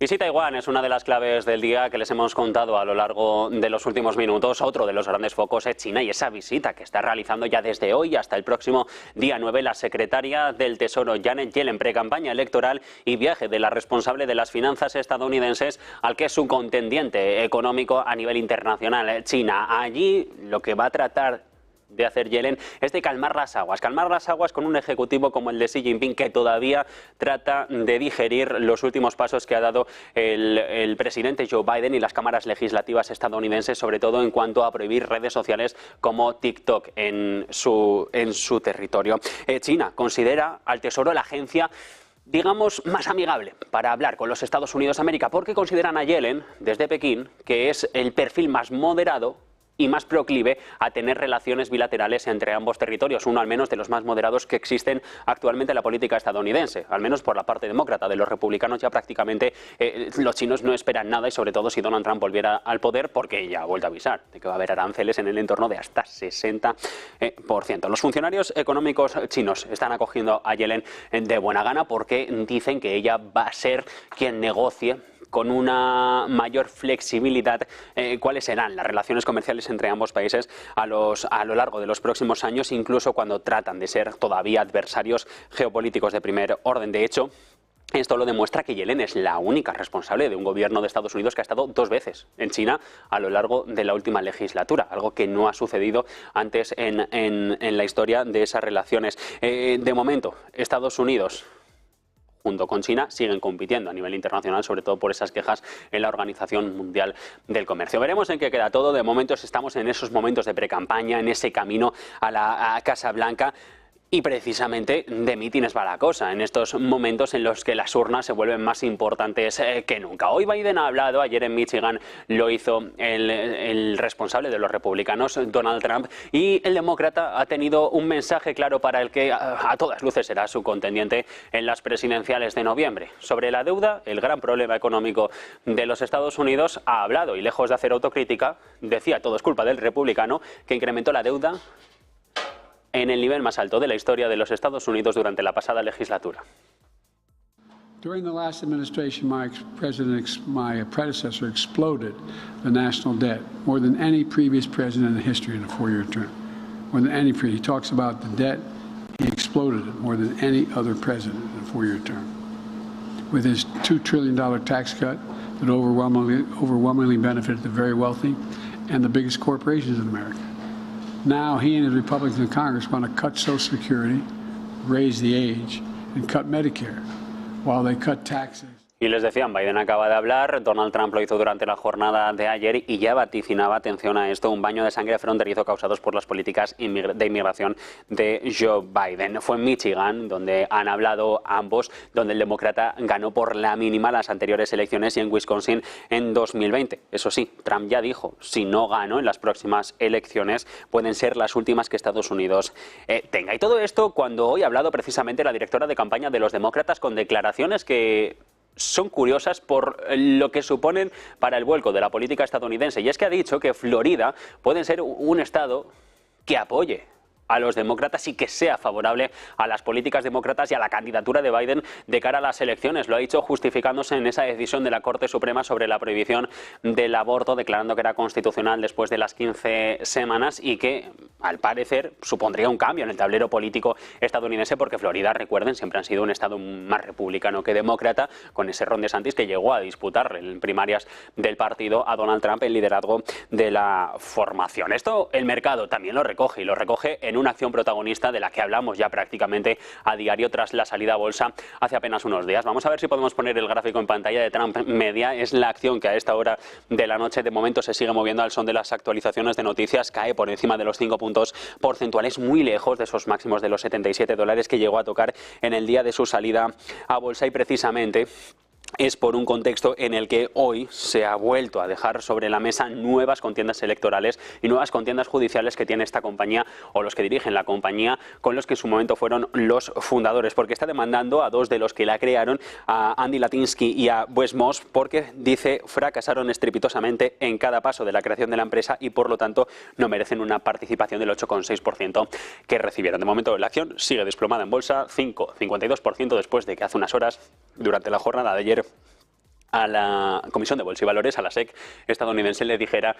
Y Taiwán es una de las claves del día que les hemos contado a lo largo de los últimos minutos. Otro de los grandes focos es China y esa visita que está realizando ya desde hoy hasta el próximo día 9 la secretaria del Tesoro Janet Yellen, precampaña electoral y viaje de la responsable de las finanzas estadounidenses al que es su contendiente económico a nivel internacional, China. Allí lo que va a tratar de hacer Yellen es de calmar las aguas con un ejecutivo como el de Xi Jinping, que todavía trata de digerir los últimos pasos que ha dado el presidente Joe Biden y las cámaras legislativas estadounidenses, sobre todo en cuanto a prohibir redes sociales como TikTok en su territorio. China considera al Tesoro la agencia, digamos, más amigable para hablar con los Estados Unidos de América, porque consideran a Yellen desde Pekín que es el perfil más moderado y más proclive a tener relaciones bilaterales entre ambos territorios, uno al menos de los más moderados que existen actualmente en la política estadounidense, al menos por la parte demócrata. De los republicanos ya prácticamente los chinos no esperan nada, y sobre todo si Donald Trump volviera al poder, porque ya ha vuelto a avisar de que va a haber aranceles en el entorno de hasta 60%. Los funcionarios económicos chinos están acogiendo a Yellen de buena gana porque dicen que ella va a ser quien negocie con una mayor flexibilidad cuáles serán las relaciones comerciales entre ambos países a lo largo de los próximos años, incluso cuando tratan de ser todavía adversarios geopolíticos de primer orden. De hecho, esto lo demuestra que Yellen es la única responsable de un gobierno de Estados Unidos que ha estado 2 veces en China a lo largo de la última legislatura, algo que no ha sucedido antes en la historia de esas relaciones. De momento, Estados Unidos junto con China siguen compitiendo a nivel internacional, sobre todo por esas quejas en la Organización Mundial del Comercio. Veremos en qué queda todo. De momento estamos en esos momentos de precampaña, en ese camino a la Casa Blanca. Y precisamente de mítines va la cosa, en estos momentos en los que las urnas se vuelven más importantes que nunca. Hoy Biden ha hablado, ayer en Michigan lo hizo el responsable de los republicanos, Donald Trump, y el demócrata ha tenido un mensaje claro para el que a todas luces será su contendiente en las presidenciales de noviembre. Sobre la deuda, el gran problema económico de los Estados Unidos, ha hablado y lejos de hacer autocrítica, decía todo es culpa del republicano que incrementó la deuda en el nivel más alto de la historia de los Estados Unidos durante la pasada legislatura. During the last administration, my predecessor exploded the national debt more than any previous president in history in a 4-year term. More than any previous. He talks about the debt, he exploded it more than any other president in a 4-year term. With his $2 trillion tax cut that overwhelmingly benefited the very wealthy and the biggest corporations in America. Now he and his Republicans in Congress want to cut Social Security, raise the age, and cut Medicare, while they cut taxes. Y les decían, Biden acaba de hablar, Donald Trump lo hizo durante la jornada de ayer y ya vaticinaba, atención a esto, un baño de sangre fronterizo causados por las políticas de inmigración de Joe Biden. Fue en Michigan donde han hablado ambos, donde el demócrata ganó por la mínima las anteriores elecciones, y en Wisconsin en 2020. Eso sí, Trump ya dijo, si no gano en las próximas elecciones, pueden ser las últimas que Estados Unidos tenga. Y todo esto cuando hoy ha hablado precisamente la directora de campaña de los demócratas con declaraciones que son curiosas por lo que suponen para el vuelco de la política estadounidense. Y es que ha dicho que Florida puede ser un estado que apoye a los demócratas y que sea favorable a las políticas demócratas y a la candidatura de Biden de cara a las elecciones. Lo ha dicho justificándose en esa decisión de la Corte Suprema sobre la prohibición del aborto, declarando que era constitucional después de las 15 semanas y que, al parecer, supondría un cambio en el tablero político estadounidense, porque Florida, recuerden, siempre ha sido un estado más republicano que demócrata, con ese Ron DeSantis que llegó a disputar en primarias del partido a Donald Trump el liderazgo de la formación. Esto el mercado también lo recoge, y lo recoge en una acción protagonista de la que hablamos ya prácticamente a diario tras la salida a bolsa hace apenas unos días. Vamos a ver si podemos poner el gráfico en pantalla de Trump Media. Es la acción que a esta hora de la noche de momento se sigue moviendo al son de las actualizaciones de noticias. Cae por encima de los 5 puntos porcentuales, muy lejos de esos máximos de los $77 que llegó a tocar en el día de su salida a bolsa, y precisamente es por un contexto en el que hoy se ha vuelto a dejar sobre la mesa nuevas contiendas electorales y nuevas contiendas judiciales que tiene esta compañía, o los que dirigen la compañía, con los que en su momento fueron los fundadores, porque está demandando a 2 de los que la crearon, a Andy Latinsky y a Wes Moss, porque dice fracasaron estrepitosamente en cada paso de la creación de la empresa y por lo tanto no merecen una participación del 8,6% que recibieron. De momento la acción sigue desplomada en bolsa, 5,52% después de que hace unas horas, durante la jornada de ayer, a la Comisión de Bolsa y Valores, a la SEC estadounidense, le dijera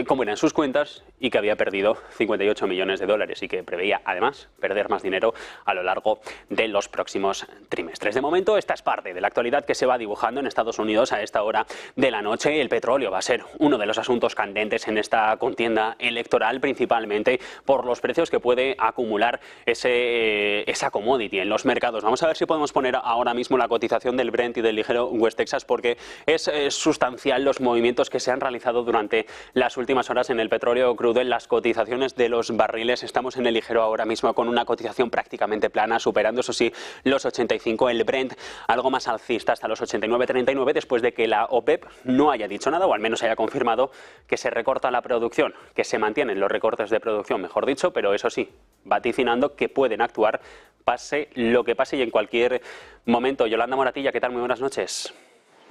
cómo eran sus cuentas y que había perdido 58 millones de dólares y que preveía además perder más dinero a lo largo de los próximos trimestres. De momento, esta es parte de la actualidad que se va dibujando en Estados Unidos a esta hora de la noche. El petróleo va a ser uno de los asuntos candentes en esta contienda electoral, principalmente por los precios que puede acumular esa commodity en los mercados. Vamos a ver si podemos poner ahora mismo la cotización del Brent y del ligero West Texas, porque es sustancial los movimientos que se han realizado durante las últimas horas en el petróleo crudo, en las cotizaciones de los barriles. Estamos en el ligero ahora mismo con una cotización prácticamente plana, superando, eso sí, los 85. El Brent algo más alcista, hasta los 89,39, después de que la OPEP no haya dicho nada, o al menos haya confirmado que se recorta la producción, que se mantienen los recortes de producción, mejor dicho, pero eso sí, vaticinando que pueden actuar pase lo que pase y en cualquier momento. Yolanda Moratilla, ¿qué tal? Muy buenas noches.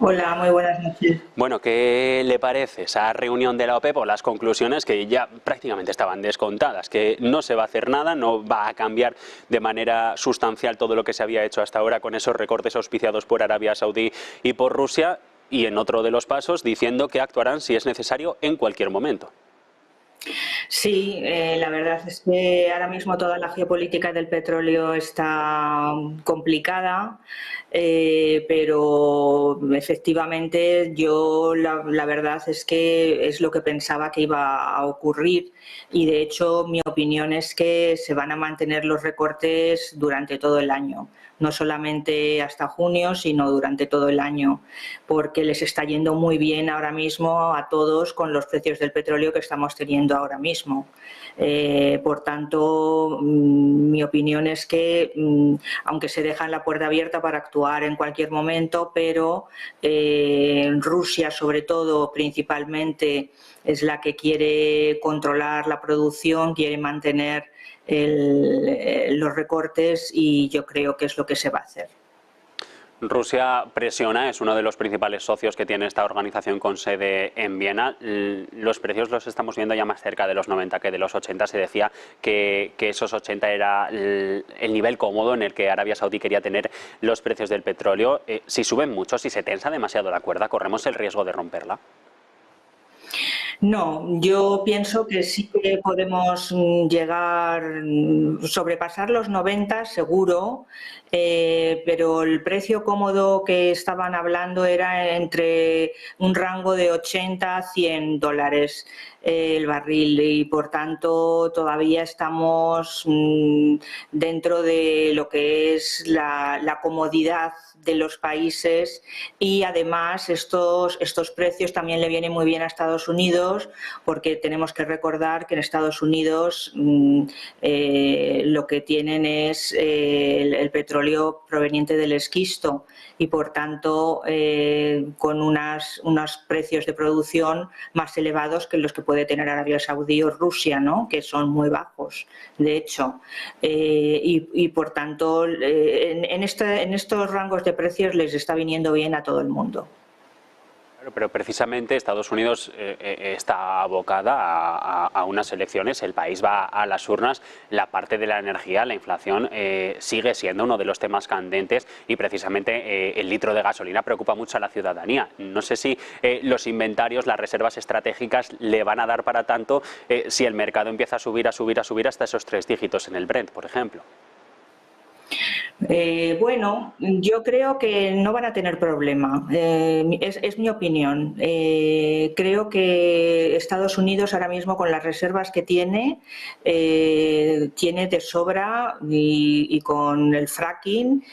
Hola, muy buenas noches. Bueno, ¿qué le parece esa reunión de la OPEP o las conclusiones que ya prácticamente estaban descontadas? Que no se va a hacer nada, no va a cambiar de manera sustancial todo lo que se había hecho hasta ahora con esos recortes auspiciados por Arabia Saudí y por Rusia, y en otro de los pasos diciendo que actuarán si es necesario en cualquier momento. Sí, la verdad es que ahora mismo toda la geopolítica del petróleo está complicada, pero efectivamente yo la verdad es que es lo que pensaba que iba a ocurrir, y de hecho mi opinión es que se van a mantener los recortes durante todo el año. No solamente hasta junio, sino durante todo el año, porque les está yendo muy bien ahora mismo a todos con los precios del petróleo que estamos teniendo ahora mismo. Por tanto, mi opinión es que, aunque se dejan la puerta abierta para actuar en cualquier momento, pero Rusia, sobre todo, principalmente, es la que quiere controlar la producción, quiere mantener los recortes, y yo creo que es lo que se va a hacer. Rusia presiona, es uno de los principales socios que tiene esta organización con sede en Viena. Los precios los estamos viendo ya más cerca de los 90 que de los 80. Se decía que esos 80 era el nivel cómodo en el que Arabia Saudí quería tener los precios del petróleo. Si suben mucho, si se tensa demasiado la cuerda, ¿corremos el riesgo de romperla? No, yo pienso que sí que podemos sobrepasar los 90 seguro, pero el precio cómodo que estaban hablando era entre un rango de 80 a 100 dólares el barril, y por tanto todavía estamos dentro de lo que es la comodidad de los países, y además estos precios también le vienen muy bien a Estados Unidos, porque tenemos que recordar que en Estados Unidos lo que tienen es el petróleo proveniente del esquisto, y por tanto con unos precios de producción más elevados que los que puede tener Arabia Saudí o Rusia, ¿no? Que son muy bajos, de hecho, y por tanto en estos rangos de precios les está viniendo bien a todo el mundo. Pero precisamente Estados Unidos está abocada a unas elecciones, el país va a las urnas, la parte de la energía, la inflación, sigue siendo uno de los temas candentes, y precisamente el litro de gasolina preocupa mucho a la ciudadanía. No sé si los inventarios, las reservas estratégicas le van a dar para tanto si el mercado empieza a subir hasta esos 3 dígitos en el Brent, por ejemplo. Bueno, yo creo que no van a tener problema, es mi opinión. Creo que Estados Unidos ahora mismo, con las reservas que tiene de sobra, y con el fracking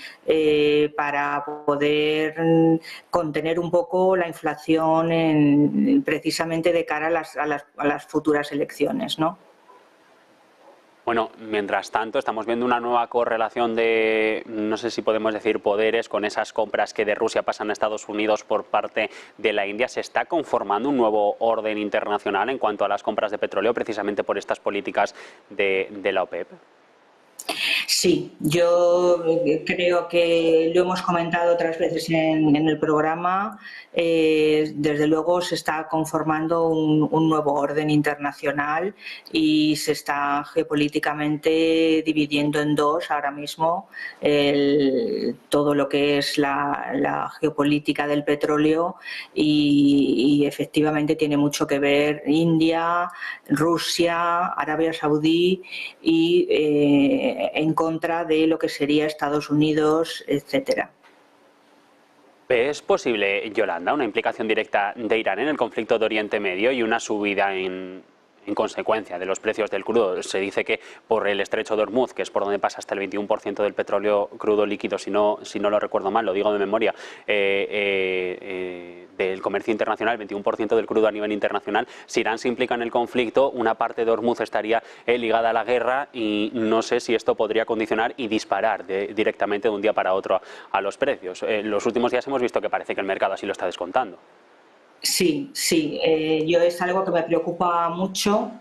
para poder contener un poco la inflación precisamente de cara a las futuras elecciones, ¿no? Bueno, mientras tanto estamos viendo una nueva correlación de, no sé si podemos decir poderes, con esas compras que de Rusia pasan a Estados Unidos por parte de la India. ¿Se está conformando un nuevo orden internacional en cuanto a las compras de petróleo, precisamente por estas políticas de la OPEP? Sí, yo creo que lo hemos comentado otras veces en el programa. Desde luego se está conformando un nuevo orden internacional y se está geopolíticamente dividiendo en dos ahora mismo todo lo que es la geopolítica del petróleo y efectivamente tiene mucho que ver India, Rusia, Arabia Saudí y en contra de lo que sería Estados Unidos, etcétera. ¿Es posible, Yolanda, una implicación directa de Irán en el conflicto de Oriente Medio y una subida en consecuencia de los precios del crudo? Se dice que por el estrecho de Hormuz, que es por donde pasa hasta el 21% del petróleo crudo líquido, si no lo recuerdo mal, lo digo de memoria, del comercio internacional, el 21% del crudo a nivel internacional. Si Irán se implica en el conflicto, una parte de Hormuz estaría ligada a la guerra y no sé si esto podría condicionar y disparar directamente de un día para otro a los precios. Los últimos días hemos visto que parece que el mercado así lo está descontando. Sí, yo es algo que me preocupa mucho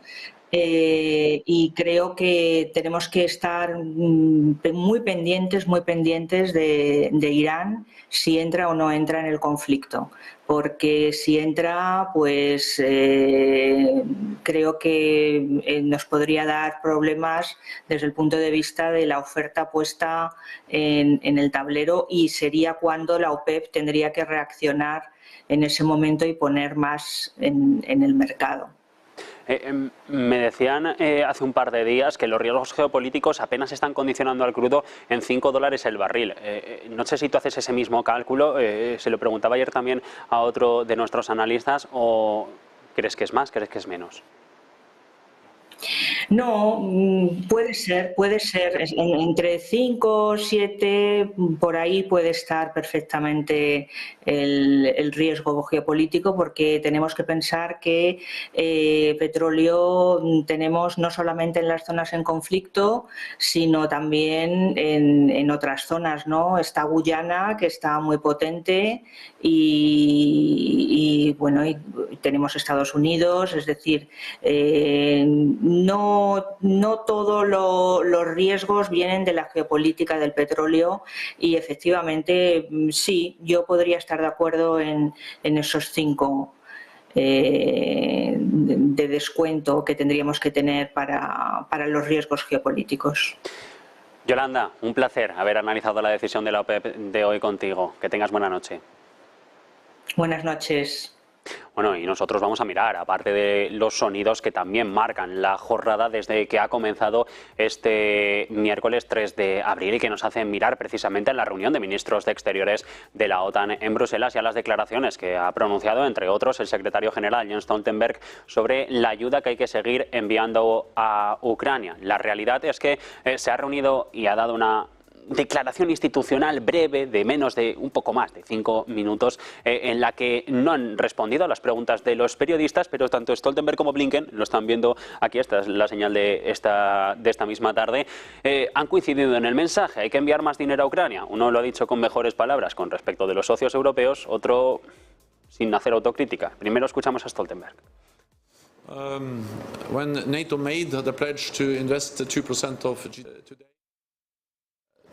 y creo que tenemos que estar muy pendientes de Irán si entra o no entra en el conflicto, porque si entra, pues creo que nos podría dar problemas desde el punto de vista de la oferta puesta en el tablero y sería cuando la OPEP tendría que reaccionar en ese momento y poner más en el mercado. Me decían hace un par de días que los riesgos geopolíticos apenas están condicionando al crudo en $5 el barril. No sé si tú haces ese mismo cálculo, se lo preguntaba ayer también a otro de nuestros analistas, o ¿crees que es más, crees que es menos? No, puede ser, entre 5, 7, por ahí puede estar perfectamente el riesgo geopolítico, porque tenemos que pensar que petróleo tenemos no solamente en las zonas en conflicto, sino también en otras zonas, ¿no? Está Guyana, que está muy potente, y bueno, y tenemos Estados Unidos, es decir, no todos los riesgos vienen de la geopolítica del petróleo y efectivamente sí, yo podría estar de acuerdo en esos 5 de descuento que tendríamos que tener para los riesgos geopolíticos. Yolanda, un placer haber analizado la decisión de la OPEP de hoy contigo. Que tengas buena noche. Buenas noches. Bueno, y nosotros vamos a mirar, aparte de los sonidos que también marcan la jornada desde que ha comenzado este miércoles 3 de abril y que nos hacen mirar precisamente en la reunión de ministros de Exteriores de la OTAN en Bruselas y a las declaraciones que ha pronunciado, entre otros, el secretario general Jens Stoltenberg sobre la ayuda que hay que seguir enviando a Ucrania. La realidad es que se ha reunido y ha dado una declaración institucional breve de un poco más de 5 minutos en la que no han respondido a las preguntas de los periodistas, pero tanto Stoltenberg como Blinken, lo están viendo aquí, esta es la señal de esta misma tarde, han coincidido en el mensaje: hay que enviar más dinero a Ucrania. Uno lo ha dicho con mejores palabras con respecto de los socios europeos, otro sin hacer autocrítica. Primero escuchamos a Stoltenberg. When NATO made the pledge to invest 2% of today,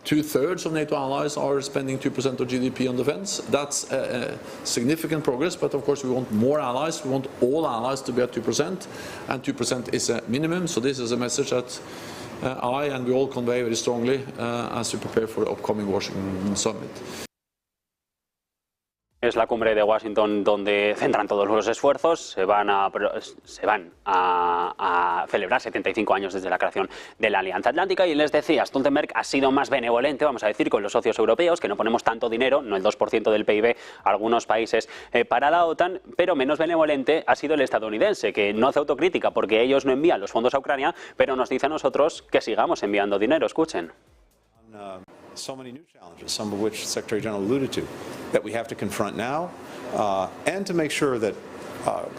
2/3 of NATO allies are spending 2% of GDP on defense. That's significant progress, but of course we want more allies. We want all allies to be at 2%, and 2% is a minimum. So this is a message that I and we all convey very strongly as we prepare for the upcoming Washington summit. Es la cumbre de Washington donde centran todos los esfuerzos. Se van a celebrar 75 años desde la creación de la Alianza Atlántica, y les decía, Stoltenberg ha sido más benevolente, vamos a decir, con los socios europeos, que no ponemos tanto dinero, no el 2% del PIB, algunos países para la OTAN, pero menos benevolente ha sido el estadounidense, que no hace autocrítica porque ellos no envían los fondos a Ucrania, pero nos dice a nosotros que sigamos enviando dinero. Escuchen. So many new challenges, some of which the Secretary General alluded to, that we have to confront now, and to make sure that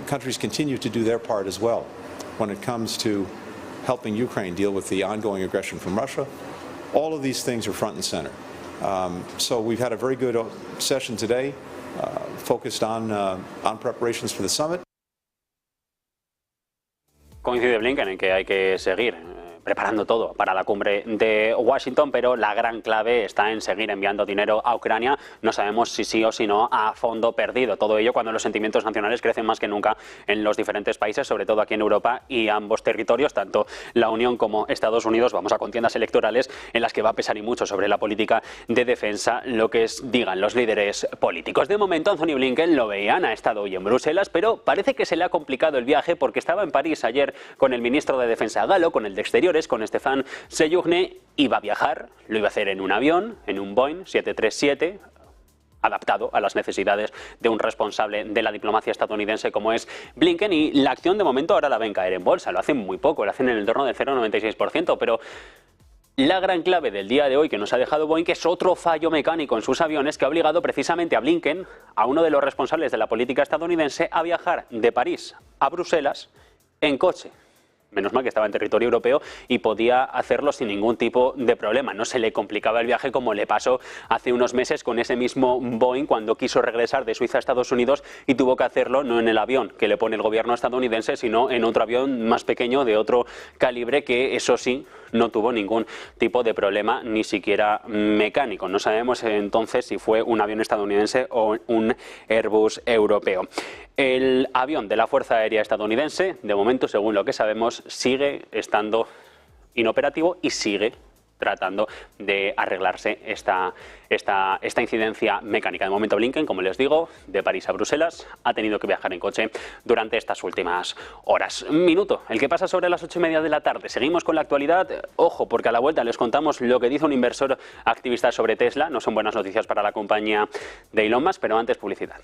countries continue to do their part as well when it comes to helping Ukraine deal with the ongoing aggression from Russia. All of these things are front and center. So we've had a very good session today, focused on preparations for the summit. Coincide Blinken en que hay que seguir preparando todo para la cumbre de Washington, pero la gran clave está en seguir enviando dinero a Ucrania. No sabemos si sí o si no, a fondo perdido. Todo ello cuando los sentimientos nacionales crecen más que nunca en los diferentes países, sobre todo aquí en Europa, y ambos territorios, tanto la Unión como Estados Unidos, vamos a contiendas electorales en las que va a pesar y mucho sobre la política de defensa lo que digan los líderes políticos. De momento, Anthony Blinken, lo veían, ha estado hoy en Bruselas, pero parece que se le ha complicado el viaje porque estaba en París ayer con el ministro de Defensa Gallo, con el de Exteriores, con Stéphane Séjourné. Iba a viajar, lo iba a hacer en un avión, en un Boeing 737, adaptado a las necesidades de un responsable de la diplomacia estadounidense como es Blinken, y la acción de momento ahora la ven caer en bolsa. Lo hacen muy poco, lo hacen en el entorno del 0,96%, pero la gran clave del día de hoy que nos ha dejado Boeing, que es otro fallo mecánico en sus aviones que ha obligado precisamente a Blinken, a uno de los responsables de la política estadounidense, a viajar de París a Bruselas en coche. Menos mal que estaba en territorio europeo y podía hacerlo sin ningún tipo de problema. No se le complicaba el viaje como le pasó hace unos meses con ese mismo Boeing cuando quiso regresar de Suiza a Estados Unidos y tuvo que hacerlo no en el avión que le pone el gobierno estadounidense, sino en otro avión más pequeño de otro calibre que, eso sí, no tuvo ningún tipo de problema, ni siquiera mecánico. No sabemos entonces si fue un avión estadounidense o un Airbus europeo. El avión de la Fuerza Aérea estadounidense, de momento, según lo que sabemos, sigue estando inoperativo y sigue tratando de arreglarse esta incidencia mecánica. De momento, Blinken, como les digo, de París a Bruselas, ha tenido que viajar en coche durante estas últimas horas. Minuto, el que pasa sobre las 8:30 de la tarde. Seguimos con la actualidad. Ojo, porque a la vuelta les contamos lo que dice un inversor activista sobre Tesla. No son buenas noticias para la compañía de Elon Musk, pero antes publicidad.